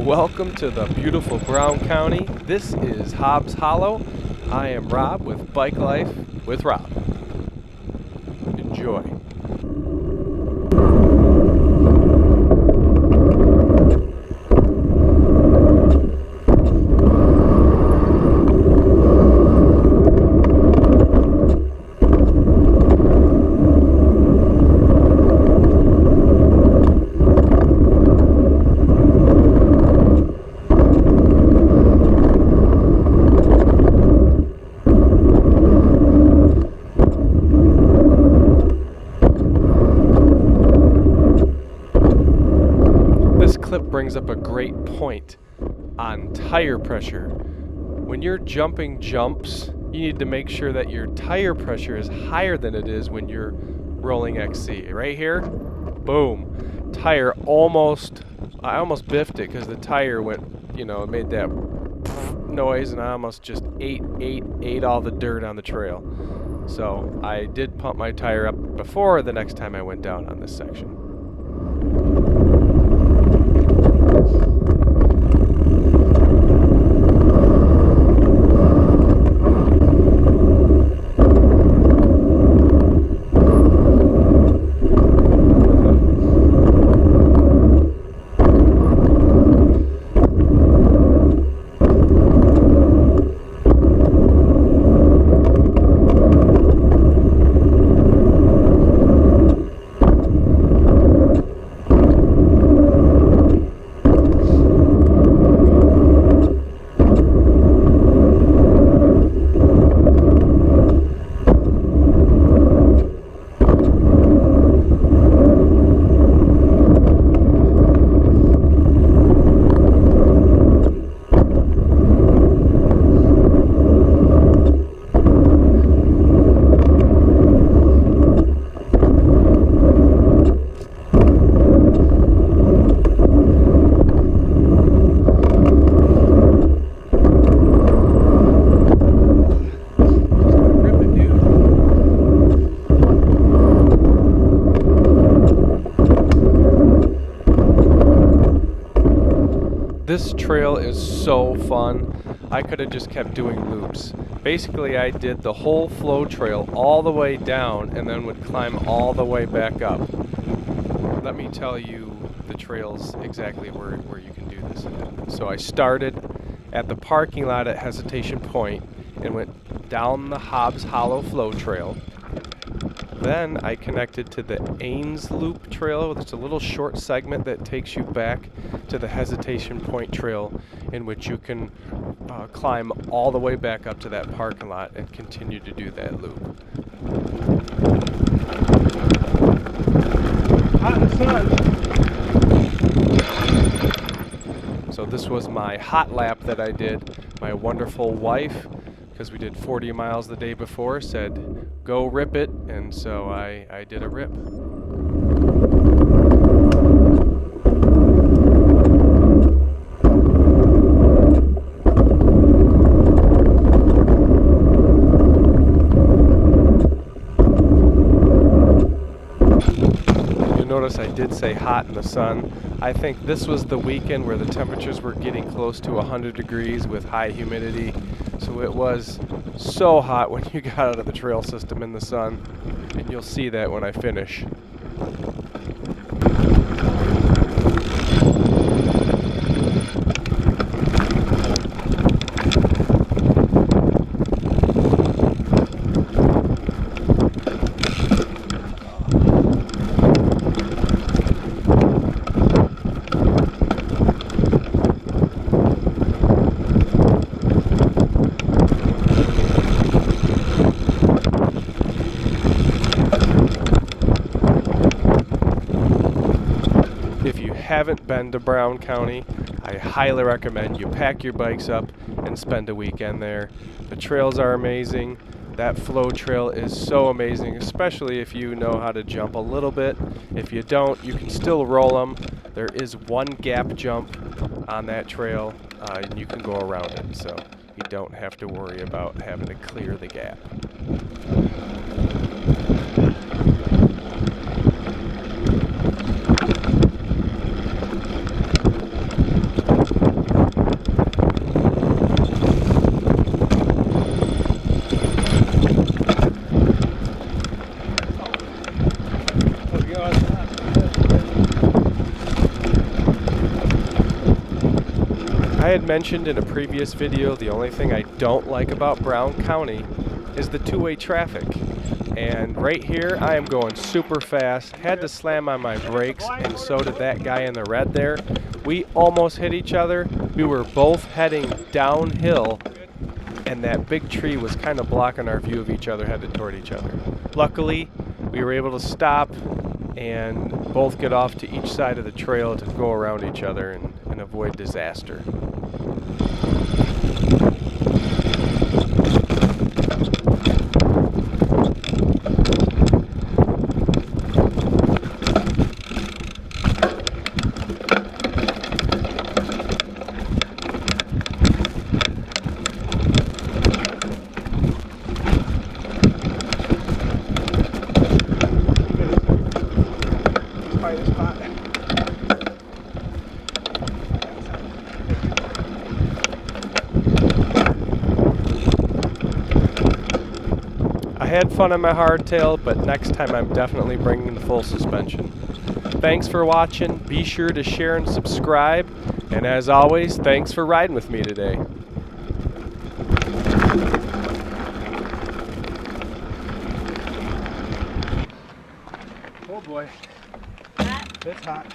Welcome to the beautiful Brown County. This is Hobbs Hollow. I am Rob with Bike Life with Rob. Enjoy. Clip brings up a great point on tire pressure. When you're jumping jumps, you need to make sure that your tire pressure is higher than it is when you're rolling XC. Right here, boom, tire I almost biffed it because the tire went, it made that noise, and I almost just ate all the dirt on the trail. So I did pump my tire up before the next time I went down on this section. This trail is so fun. I could have just kept doing loops. Basically, I did the whole flow trail all the way down and then would climb all the way back up. Let me tell you the trails exactly where you can do this. So I started at the parking lot at Hesitation Point and went down the Hobbs Hollow flow trail. Then I connected to the Ains Loop trail. It's a little short segment that takes you back to the Hesitation Point trail, in which you can climb all the way back up to that parking lot and continue to do that loop. Hot in the sun. So this was my hot lap that I did. My wonderful wife, because we did 40 miles the day before, said, go rip it, and so I did a rip. You'll notice I did say hot in the sun. I think this was the weekend where the temperatures were getting close to 100 degrees with high humidity. So it was so hot when you got out of the trail system in the sun, and you'll see that when I finish. Haven't been to Brown County, I highly recommend you pack your bikes up and spend a weekend there. The trails are amazing. That flow trail is so amazing, especially if you know how to jump a little bit. If you don't, you can still roll them. There is one gap jump on that trail, and you can go around it, so you don't have to worry about having to clear the gap. I had mentioned in a previous video the only thing I don't like about Brown County is the two-way traffic. And right here I am going super fast, had to slam on my brakes, and so did that guy in the red there. We almost hit each other. We were both heading downhill, and that big tree was kind of blocking our view of each other, headed toward each other. Luckily, we were able to stop and both get off to each side of the trail to go around each other and avoid disaster. Find a spot. I had fun on my hardtail, but next time I'm definitely bringing the full suspension. Thanks for watching. Be sure to share and subscribe. And as always, thanks for riding with me today. Oh boy. It's hot.